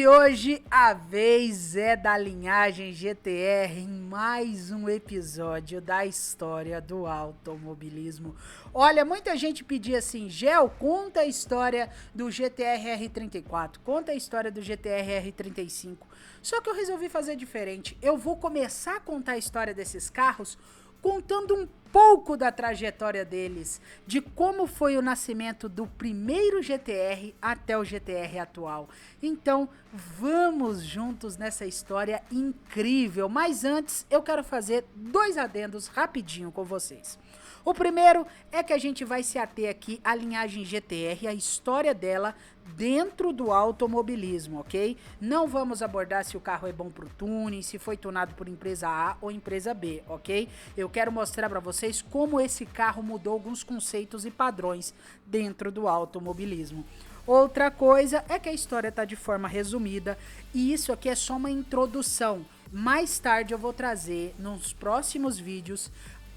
E hoje a vez é da linhagem GTR em mais um episódio da história do automobilismo. Olha, muita gente pedia assim, Gel, conta a história do GTR R34, conta a história do GTR R35. Só que eu resolvi fazer diferente. Eu vou começar a contar a história desses carros contando um pouco da trajetória deles, de como foi o nascimento do primeiro GTR até o GTR atual. Então, vamos juntos nessa história incrível. Mas antes, eu quero fazer dois adendos rapidinho com vocês. O primeiro é que a gente vai se ater aqui à linhagem GTR, a história dela dentro do automobilismo, ok? Não vamos abordar se o carro é bom pro tuning, se foi tunado por empresa A ou empresa B, ok? Eu quero mostrar para vocês como esse carro mudou alguns conceitos e padrões dentro do automobilismo. Outra coisa é que a história tá de forma resumida e isso aqui é só uma introdução. Mais tarde eu vou trazer nos próximos vídeos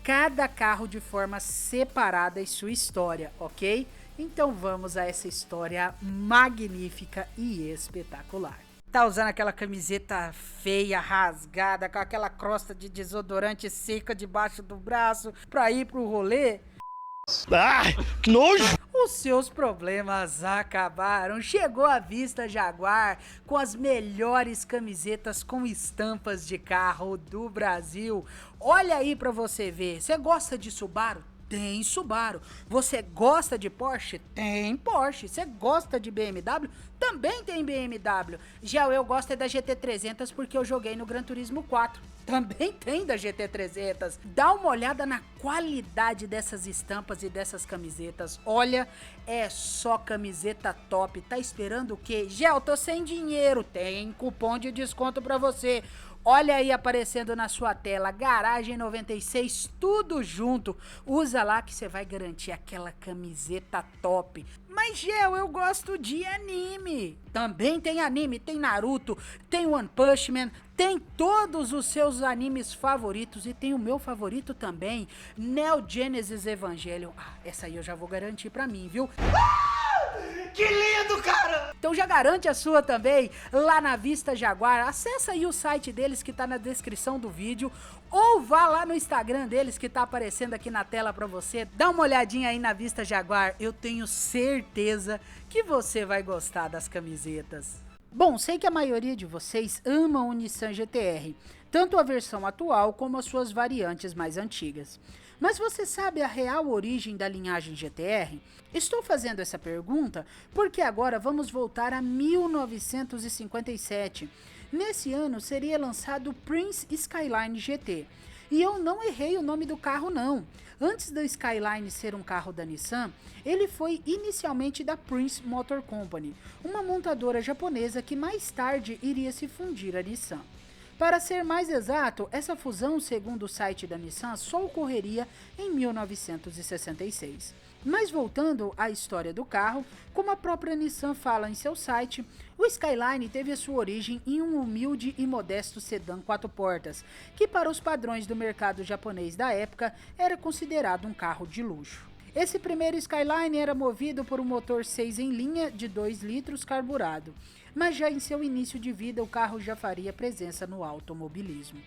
cada carro de forma separada e sua história, ok? Então vamos a essa história magnífica e espetacular. Tá usando aquela camiseta feia, rasgada, com aquela crosta de desodorante seca debaixo do braço pra ir pro rolê? Ai, que nojo! Os seus problemas acabaram. Chegou a Vista Jaguar com as melhores camisetas com estampas de carro do Brasil. Olha aí pra você ver. Você gosta de Subaru? Tem Subaru. Você gosta de Porsche? Tem Porsche. Você gosta de BMW? Também tem BMW. Já eu gosto é da GT300 porque eu joguei no Gran Turismo 4. Também tem da GT300. Dá uma olhada na qualidade dessas estampas e dessas camisetas. Olha, é só camiseta top. Tá esperando o quê? Gel, tô sem dinheiro. Tem cupom de desconto pra você. Olha aí aparecendo na sua tela, Garagem 96, tudo junto. Usa lá que você vai garantir aquela camiseta top. Mas, Gel, eu gosto de anime. Também tem anime, tem Naruto, tem One Punch Man, tem todos os seus animes favoritos e tem o meu favorito também, Neo Genesis Evangelion. Ah, essa aí eu já vou garantir pra mim, viu? Que lindo, cara! Então já garante a sua também lá na Vista Jaguar. Acessa aí o site deles que tá na descrição do vídeo ou vá lá no Instagram deles que tá aparecendo aqui na tela pra você. Dá uma olhadinha aí na Vista Jaguar. Eu tenho certeza que você vai gostar das camisetas. Bom, sei que a maioria de vocês ama o Nissan GT-R, tanto a versão atual como as suas variantes mais antigas. Mas você sabe a real origem da linhagem GT-R? Estou fazendo essa pergunta porque agora vamos voltar a 1957. Nesse ano seria lançado o Prince Skyline GT. E eu não errei o nome do carro não. Antes do Skyline ser um carro da Nissan, ele foi inicialmente da Prince Motor Company, uma montadora japonesa que mais tarde iria se fundir à Nissan. Para ser mais exato, essa fusão, segundo o site da Nissan, só ocorreria em 1966. Mas voltando à história do carro, como a própria Nissan fala em seu site, o Skyline teve a sua origem em um humilde e modesto sedã 4 portas, que para os padrões do mercado japonês da época era considerado um carro de luxo. Esse primeiro Skyline era movido por um motor 6 em linha de 2 litros carburado, mas já em seu início de vida o carro já faria presença no automobilismo.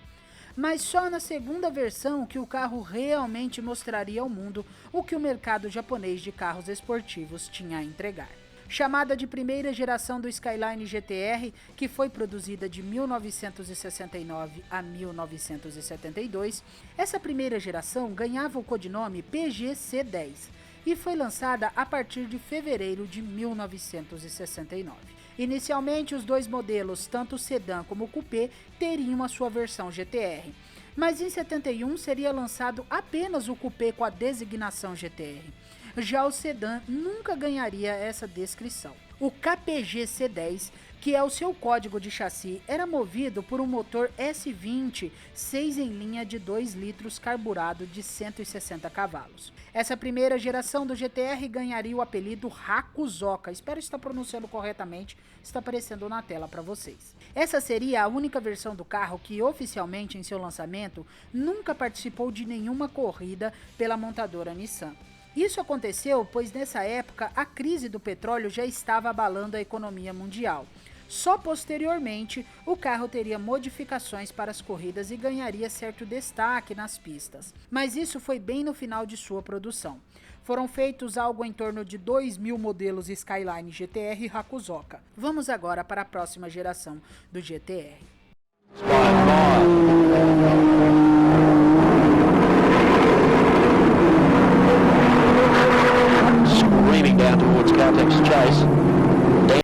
Mas só na segunda versão que o carro realmente mostraria ao mundo o que o mercado japonês de carros esportivos tinha a entregar. Chamada de primeira geração do Skyline GT-R, que foi produzida de 1969 a 1972, essa primeira geração ganhava o codinome PGC-10 e foi lançada a partir de fevereiro de 1969. Inicialmente, os dois modelos, tanto o sedã como o coupé, teriam a sua versão GT-R, mas em 71 seria lançado apenas o coupé com a designação GT-R. Já o sedã nunca ganharia essa descrição. O KPG C10, que é o seu código de chassi, era movido por um motor S20 6 em linha de 2 litros carburado de 160 cavalos. Essa primeira geração do GT-R ganharia o apelido Hakuzoka. Espero estar pronunciando corretamente, está aparecendo na tela para vocês. Essa seria a única versão do carro que oficialmente em seu lançamento nunca participou de nenhuma corrida pela montadora Nissan. Isso aconteceu pois nessa época a crise do petróleo já estava abalando a economia mundial. Só posteriormente, o carro teria modificações para as corridas e ganharia certo destaque nas pistas. Mas isso foi bem no final de sua produção. Foram feitos algo em torno de 2.000 modelos Skyline GTR Hakuzoka. Vamos agora para a próxima geração do GTR.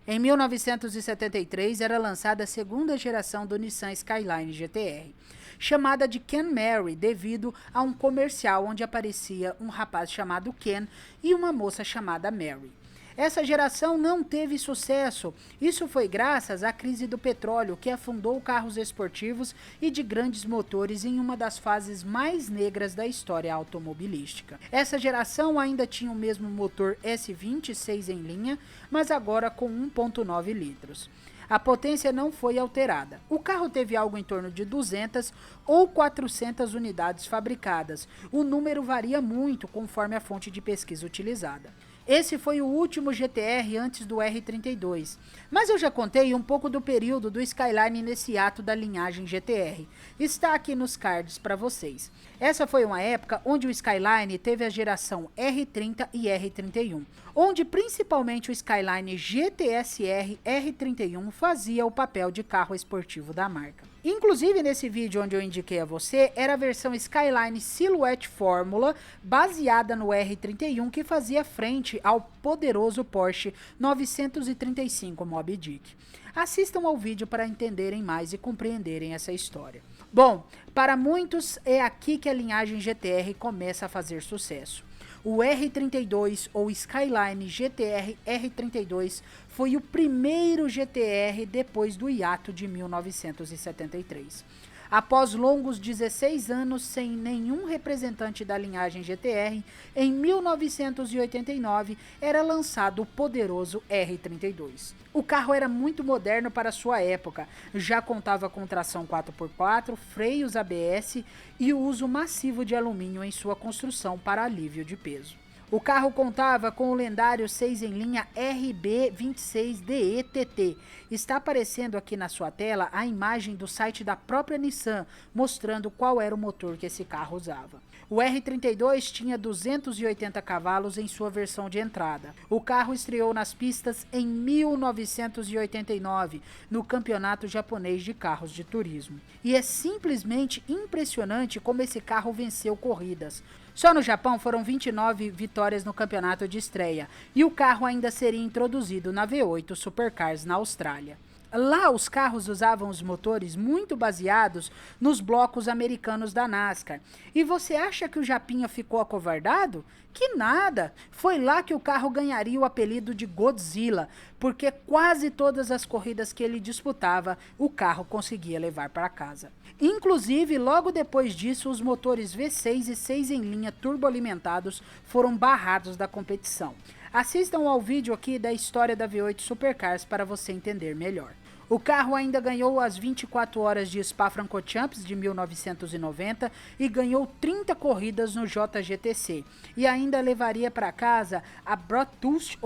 Em 1973 era lançada a segunda geração do Nissan Skyline GTR, chamada de Ken Mary devido a um comercial onde aparecia um rapaz chamado Ken e uma moça chamada Mary. Essa geração não teve sucesso. Isso foi graças à crise do petróleo, que afundou carros esportivos e de grandes motores em uma das fases mais negras da história automobilística. Essa geração ainda tinha o mesmo motor S20 6 em linha, mas agora com 1.9 litros. A potência não foi alterada. O carro teve algo em torno de 200 ou 400 unidades fabricadas. O número varia muito conforme a fonte de pesquisa utilizada. Esse foi o último GTR antes do R32, mas eu já contei um pouco do período do Skyline nesse ato da linhagem GTR. Está aqui nos cards para vocês. Essa foi uma época onde o Skyline teve a geração R30 e R31, onde principalmente o Skyline GTSR R31 fazia o papel de carro esportivo da marca. Inclusive, nesse vídeo onde eu indiquei a você, era a versão Skyline Silhouette Fórmula, baseada no R31, que fazia frente ao poderoso Porsche 935 Moby Dick. Assistam ao vídeo para entenderem mais e compreenderem essa história. Bom, para muitos é aqui que a linhagem GTR começa a fazer sucesso. O R32 ou Skyline GTR R32 foi o primeiro GTR depois do hiato de 1973. Após longos 16 anos sem nenhum representante da linhagem GTR, em 1989 era lançado o poderoso R32. O carro era muito moderno para sua época, já contava com tração 4x4, freios ABS e o uso massivo de alumínio em sua construção para alívio de peso. O carro contava com o lendário 6 em linha RB26DE-TT. Está aparecendo aqui na sua tela a imagem do site da própria Nissan, mostrando qual era o motor que esse carro usava. O R32 tinha 280 cavalos em sua versão de entrada. O carro estreou nas pistas em 1989, no Campeonato Japonês de Carros de Turismo. E é simplesmente impressionante como esse carro venceu corridas. Só no Japão foram 29 vitórias no campeonato de estreia, e o carro ainda seria introduzido na V8 Supercars na Austrália. Lá, os carros usavam os motores muito baseados nos blocos americanos da NASCAR. E você acha que o Japinha ficou acovardado? Que nada! Foi lá que o carro ganharia o apelido de Godzilla, porque quase todas as corridas que ele disputava, o carro conseguia levar para casa. Inclusive, logo depois disso, os motores V6 e 6 em linha turboalimentados foram barrados da competição. Assistam ao vídeo aqui da história da V8 Supercars para você entender melhor. O carro ainda ganhou as 24 horas de Spa-Francorchamps de 1990 e ganhou 30 corridas no JGTC. E ainda levaria para casa a Bathurst,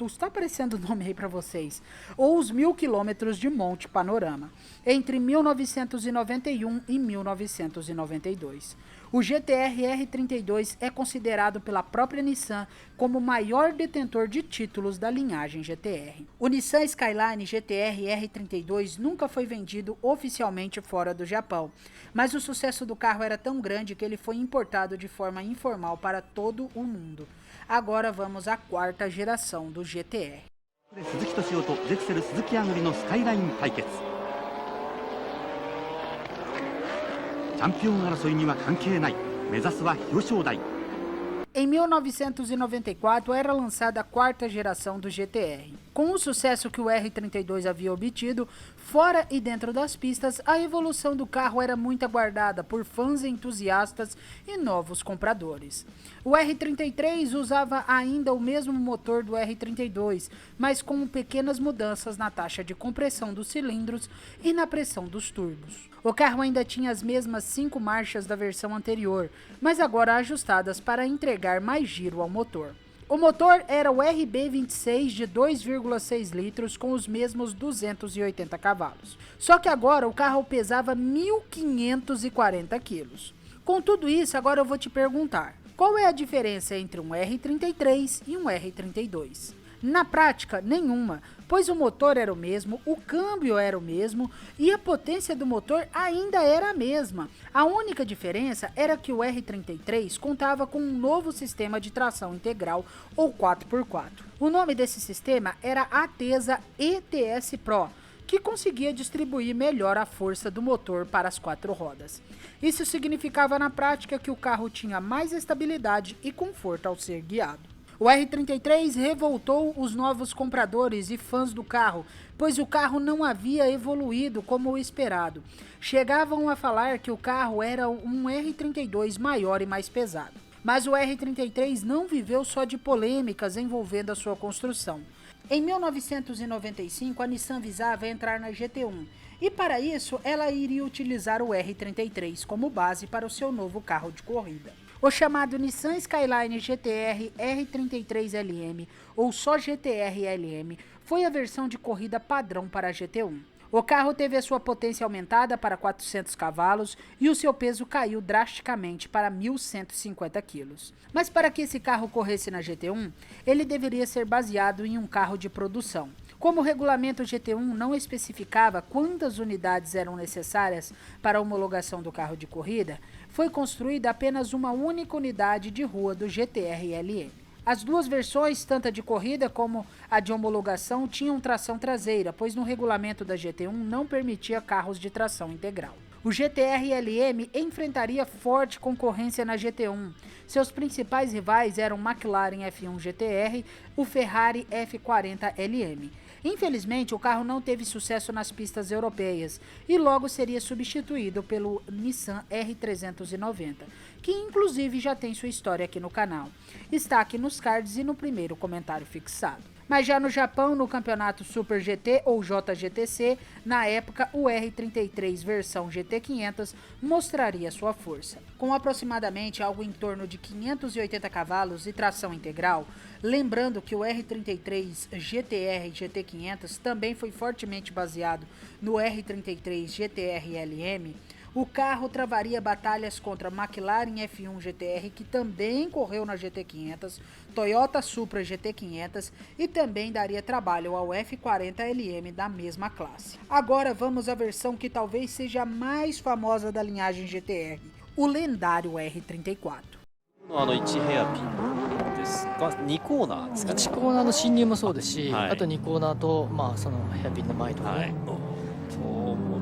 está aparecendo o nome aí para vocês, ou os 1.000 quilômetros de Monte Panorama, entre 1991 e 1992. O GTR R32 é considerado pela própria Nissan como o maior detentor de títulos da linhagem GTR. O Nissan Skyline GTR R32 nunca foi vendido oficialmente fora do Japão, mas o sucesso do carro era tão grande que ele foi importado de forma informal para todo o mundo. Agora vamos à quarta geração do GTR. Em 1994 era lançada a quarta geração do GTR. Com o sucesso que o R32 havia obtido, fora e dentro das pistas, a evolução do carro era muito aguardada por fãs entusiastas e novos compradores. O R33 usava ainda o mesmo motor do R32, mas com pequenas mudanças na taxa de compressão dos cilindros e na pressão dos turbos. O carro ainda tinha as mesmas 5 marchas da versão anterior, mas agora ajustadas para entregar mais giro ao motor. O motor era o RB26 de 2,6 litros com os mesmos 280 cavalos. Só que agora o carro pesava 1.540 quilos. Com tudo isso, agora eu vou te perguntar, qual é a diferença entre um R33 e um R32? Na prática, nenhuma, pois o motor era o mesmo, o câmbio era o mesmo e a potência do motor ainda era a mesma. A única diferença era que o R33 contava com um novo sistema de tração integral, ou 4x4. O nome desse sistema era Atesa ETS Pro, que conseguia distribuir melhor a força do motor para as 4 rodas. Isso significava na prática que o carro tinha mais estabilidade e conforto ao ser guiado. O R33 revoltou os novos compradores e fãs do carro, pois o carro não havia evoluído como o esperado. Chegavam a falar que o carro era um R32 maior e mais pesado. Mas o R33 não viveu só de polêmicas envolvendo a sua construção. Em 1995, a Nissan visava entrar na GT1 e, para isso, ela iria utilizar o R33 como base para o seu novo carro de corrida. O chamado Nissan Skyline GTR R33LM, ou só GTR-LM, foi a versão de corrida padrão para a GT1. O carro teve a sua potência aumentada para 400 cavalos e o seu peso caiu drasticamente para 1.150 quilos. Mas para que esse carro corresse na GT1, ele deveria ser baseado em um carro de produção. Como o regulamento GT1 não especificava quantas unidades eram necessárias para a homologação do carro de corrida, foi construída apenas uma única unidade de rua do GTR-LM. As duas versões, tanto a de corrida como a de homologação, tinham tração traseira, pois no regulamento da GT1 não permitia carros de tração integral. O GTR-LM enfrentaria forte concorrência na GT1. Seus principais rivais eram o McLaren F1 GTR, o Ferrari F40LM. Infelizmente, o carro não teve sucesso nas pistas europeias e logo seria substituído pelo Nissan R390, que inclusive já tem sua história aqui no canal. Está aqui nos cards e no primeiro comentário fixado. Mas já no Japão, no campeonato Super GT ou JGTC, na época o R33 versão GT500 mostraria sua força. Com aproximadamente algo em torno de 580 cavalos e tração integral, lembrando que o R33 GTR GT500 também foi fortemente baseado no R33 GTR-LM, o carro travaria batalhas contra McLaren F1 GTR, que também correu na GT500, Toyota Supra GT500 e também daria trabalho ao F40LM da mesma classe. Agora vamos à versão que talvez seja a mais famosa da linhagem GTR, o lendário R34. 1ヘアピンですが2コーナーですかね。1コーナーの進入もそうですし、はい、あと2コーナーと、そのヘアピンの前とかね、はい、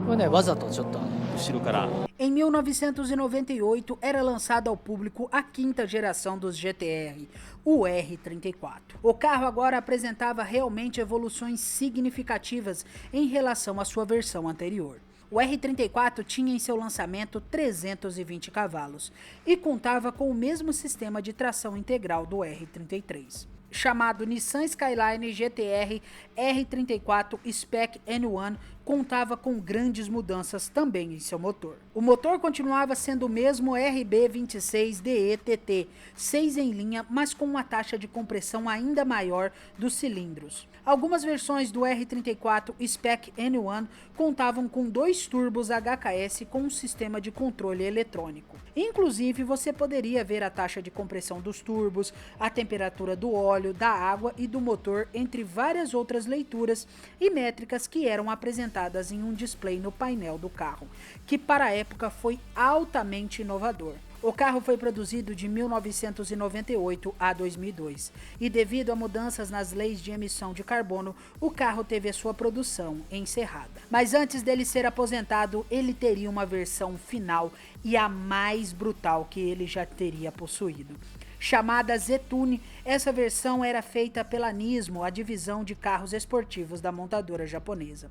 これねわざとちょっと後ろから。Em 1998 era lançado ao público a quinta geração dos GTR, o R34. O carro agora apresentava realmente evoluções significativas em relação à sua versão anterior. O R34 tinha em seu lançamento 320 cavalos e contava com o mesmo sistema de tração integral do R33. Chamado Nissan Skyline GTR R34 Spec N1, contava com grandes mudanças também em seu motor. O motor continuava sendo o mesmo RB26 DETT, 6 em linha, mas com uma taxa de compressão ainda maior dos cilindros. Algumas versões do R34 Spec N1 contavam com 2 turbos HKS com um sistema de controle eletrônico. Inclusive, você poderia ver a taxa de compressão dos turbos, a temperatura do óleo, da água e do motor, entre várias outras leituras e métricas que eram apresentadas em um display no painel do carro, que para a época foi altamente inovador. O carro foi produzido de 1998 a 2002 e, devido a mudanças nas leis de emissão de carbono, o carro teve a sua produção encerrada. Mas antes dele ser aposentado, ele teria uma versão final e a mais brutal que ele já teria possuído. Chamada Z-Tune, essa versão era feita pela Nismo, a divisão de carros esportivos da montadora japonesa.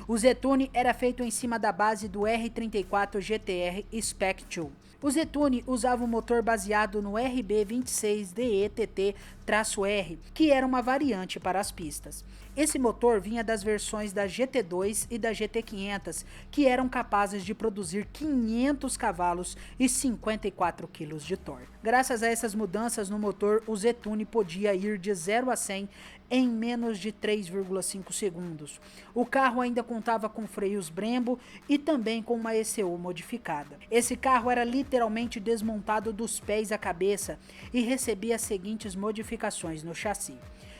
O Z-Tune era feito em cima da base do R34 GTR Spec 2. O Z-Tune usava um motor baseado no RB26 DETT-R, que era uma variante para as pistas. Esse motor vinha das versões da GT2 e da GT500, que eram capazes de produzir 500 cavalos e 54 kg de torque. Graças a essas mudanças no motor, o Z-Tune Carbone podia ir de 0 a 100 em menos de 3,5 segundos. O carro ainda contava com freios Brembo e também com uma ECU modificada. Esse carro era literalmente desmontado dos pés à cabeça e recebia as seguintes modificações no chassi: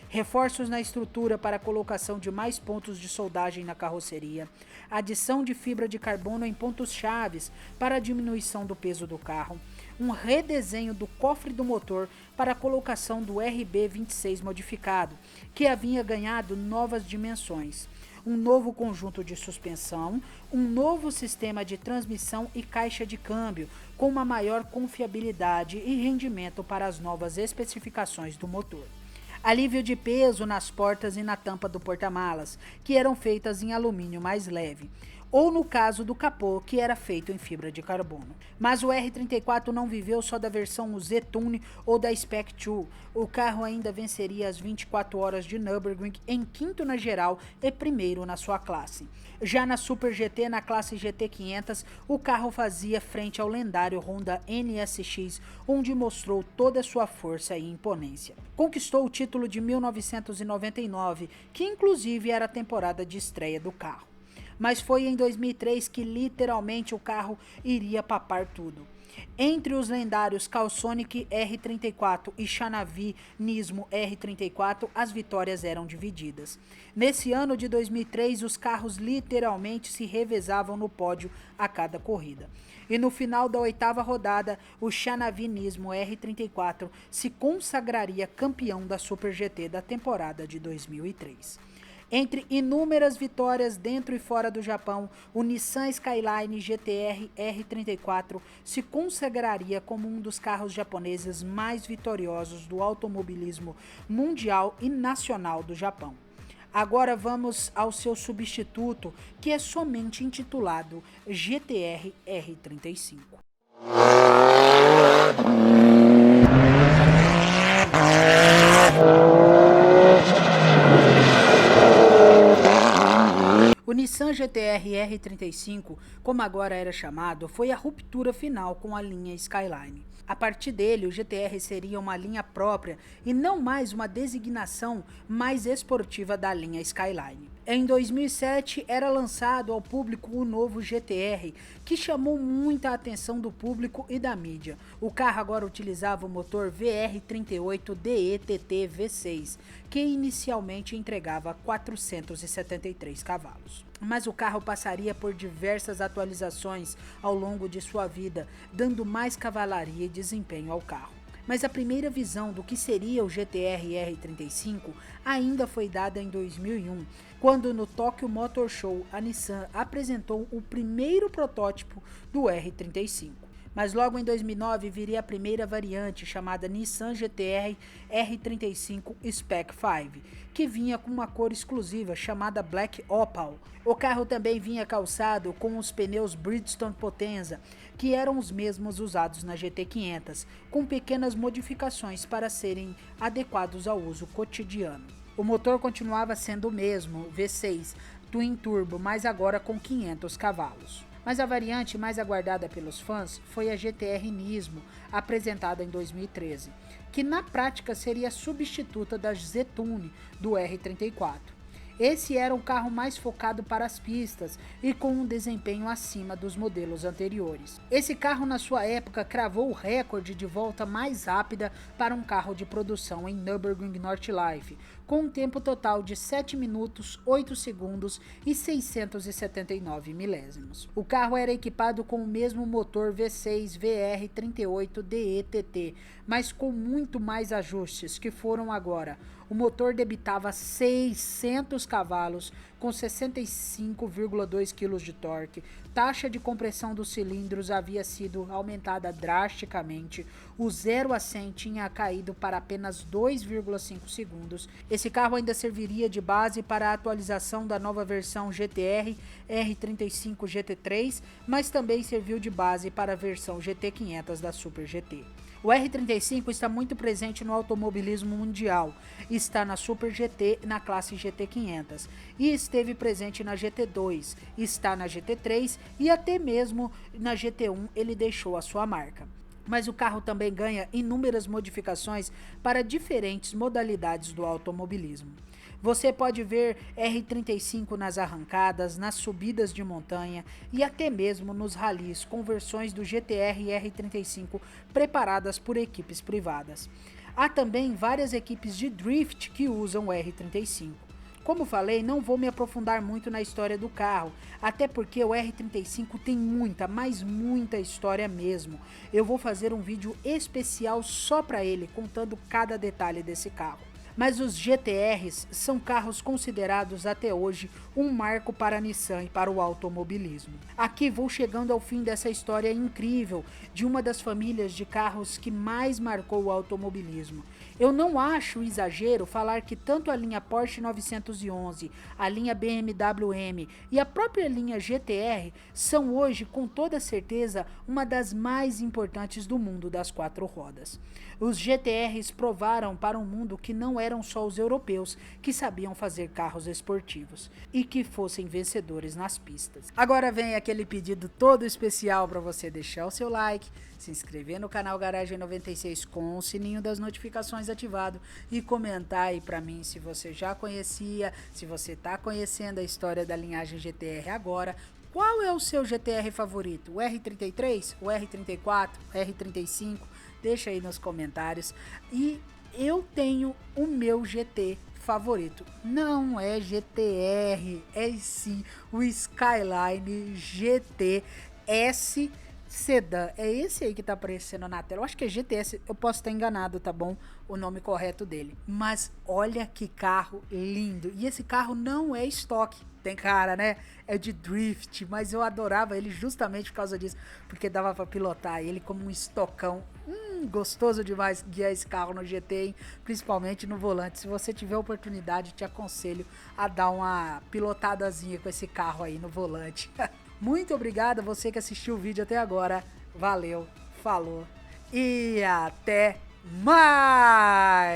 reforços na estrutura para a colocação de mais pontos de soldagem na carroceria, adição de fibra de carbono em pontos chaves para a diminuição do peso do carro, um redesenho do cofre do motor para a colocação do RB26 modificado, que havia ganhado novas dimensões, um novo conjunto de suspensão, um novo sistema de transmissão e caixa de câmbio, com uma maior confiabilidade e rendimento para as novas especificações do motor. Alívio de peso nas portas e na tampa do porta-malas, que eram feitas em alumínio mais leve, ou no caso do capô, que era feito em fibra de carbono. Mas o R34 não viveu só da versão Z-Tune ou da Spec 2. O carro ainda venceria as 24 horas de Nürburgring em quinto na geral e primeiro na sua classe. Já na Super GT, na classe GT500, o carro fazia frente ao lendário Honda NSX, onde mostrou toda a sua força e imponência. Conquistou o título de 1999, que inclusive era a temporada de estreia do carro. Mas foi em 2003 que literalmente o carro iria papar tudo. Entre os lendários Calsonic R34 e Chanavi Nismo R34, as vitórias eram divididas. Nesse ano de 2003, os carros literalmente se revezavam no pódio a cada corrida. E no final da 8ª rodada, o Chanavi Nismo R34 se consagraria campeão da Super GT da temporada de 2003. Entre inúmeras vitórias dentro e fora do Japão, o Nissan Skyline GT-R R34 se consagraria como um dos carros japoneses mais vitoriosos do automobilismo mundial e nacional do Japão. Agora vamos ao seu substituto, que é somente intitulado GT-R R35. O Nissan GT-R R35, como agora era chamado, foi a ruptura final com a linha Skyline. A partir dele, o GT-R seria uma linha própria e não mais uma designação mais esportiva da linha Skyline. Em 2007, era lançado ao público o novo GT-R, que chamou muita atenção do público e da mídia. O carro agora utilizava o motor VR38 DETT V6, que inicialmente entregava 473 cavalos. Mas o carro passaria por diversas atualizações ao longo de sua vida, dando mais cavalaria e desempenho ao carro. Mas a primeira visão do que seria o GT-R R35 ainda foi dada em 2001, quando no Tokyo Motor Show a Nissan apresentou o primeiro protótipo do R35. Mas logo em 2009 viria a primeira variante, chamada Nissan GT-R R35 Spec 5, que vinha com uma cor exclusiva chamada Black Opal. O carro também vinha calçado com os pneus Bridgestone Potenza, que eram os mesmos usados na GT500, com pequenas modificações para serem adequados ao uso cotidiano. O motor continuava sendo o mesmo, V6, Twin Turbo, mas agora com 500 cavalos. Mas a variante mais aguardada pelos fãs foi a GT-R Nismo, apresentada em 2013, que na prática seria substituta da Z-Tune do R34. Esse era um carro mais focado para as pistas e com um desempenho acima dos modelos anteriores. Esse carro na sua época cravou o recorde de volta mais rápida para um carro de produção em Nürburgring Nordschleife, com um tempo total de 7 minutos, 8 segundos e 679 milésimos. O carro era equipado com o mesmo motor V6 VR38 DETT, mas com muito mais ajustes, que foram agora: o motor debitava 600 cavalos com 65,2 kg de torque, taxa de compressão dos cilindros havia sido aumentada drasticamente, o 0 a 100 tinha caído para apenas 2,5 segundos. Esse carro ainda serviria de base para a atualização da nova versão GT-R R35 GT3, mas também serviu de base para a versão GT500 da Super GT. O R35 está muito presente no automobilismo mundial, está na Super GT na classe GT500 e esteve presente na GT2, está na GT3 e até mesmo na GT1 ele deixou a sua marca. Mas o carro também ganha inúmeras modificações para diferentes modalidades do automobilismo. Você pode ver R35 nas arrancadas, nas subidas de montanha e até mesmo nos ralis com versões do GTR e R35 preparadas por equipes privadas. Há também várias equipes de drift que usam o R35. Como falei, não vou me aprofundar muito na história do carro, até porque o R35 tem muita, mas muita história mesmo. Eu vou fazer um vídeo especial só para ele, contando cada detalhe desse carro. Mas os GTRs são carros considerados até hoje um marco para a Nissan e para o automobilismo. Aqui vou chegando ao fim dessa história incrível de uma das famílias de carros que mais marcou o automobilismo. Eu não acho exagero falar que tanto a linha Porsche 911, a linha BMW M e a própria linha GTR são hoje, com toda certeza, uma das mais importantes do mundo das quatro rodas. Os GTRs provaram para um mundo que não eram só os europeus que sabiam fazer carros esportivos e que fossem vencedores nas pistas. Agora vem aquele pedido todo especial para você deixar o seu like, se inscrever no canal Garagem 96 com o sininho das notificações ativado e comentar aí para mim se você já conhecia, se você tá conhecendo a história da linhagem GTR agora. Qual é o seu GTR favorito? O R33? O R34? O R35? Deixa aí nos comentários. E eu tenho o meu GT favorito. Não é GTR, é sim o Skyline GT S Sedan. É esse aí que tá aparecendo na tela. Eu acho que é GTS, eu posso estar enganado, tá bom? O nome correto dele. Mas olha que carro lindo. E esse carro não é estoque. Tem cara, né? É de drift, mas eu adorava ele justamente por causa disso, porque dava pra pilotar ele como um estocão. Gostoso demais guiar esse carro no GT, hein? Principalmente no volante. Se você tiver oportunidade, te aconselho a dar uma pilotadazinha com esse carro aí no volante. Muito obrigado a você que assistiu o vídeo até agora. Valeu, falou e até mais!